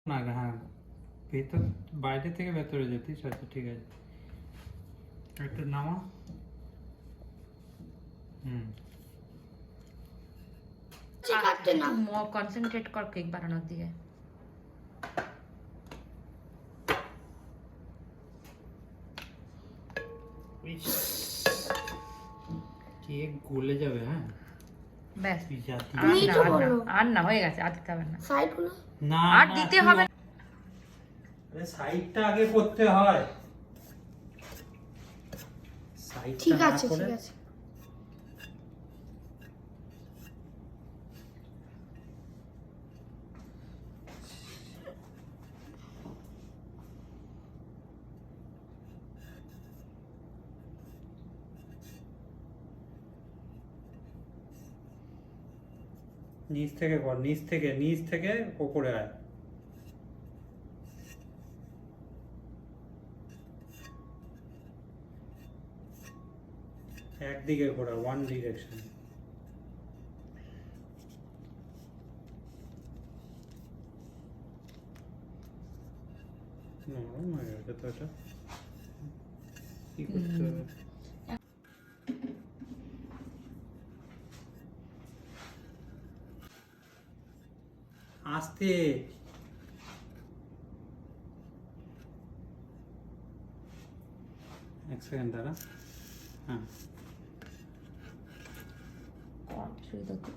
না হ্যাঁ, ভেতর বাইরে থেকে ভেতরে যেতিস। আচ্ছা ঠিক আছে, একটু নামা। হুম, কাটতে না। কনসেন্ট্রেট কর কেক বানানোর দিকে। কেক গলে যাবে। হ্যাঁ ব্যাস, জাতি আর তুমি না, তো আর না, বলো। আর না, হয়ে গেছে, আর দিতে হবে না, সাইড গুলো না আর না, দিতে তুই হবে না। আরে সাইডটা আগে করতে হয়। সাইডটা ঠিক না আছে করে ঠিক আছে। নিচ থেকে কর, নিচ থেকে উপরে আয়। একদিকে ঘোরা, ওয়ান ডিরেকশন। নরম হয়ে গেছে তো এটা, কি করতে হবে? আস্তে, এক সেকেন্ড দাঁড়া। হ্যাঁ কর, শুরু করতে।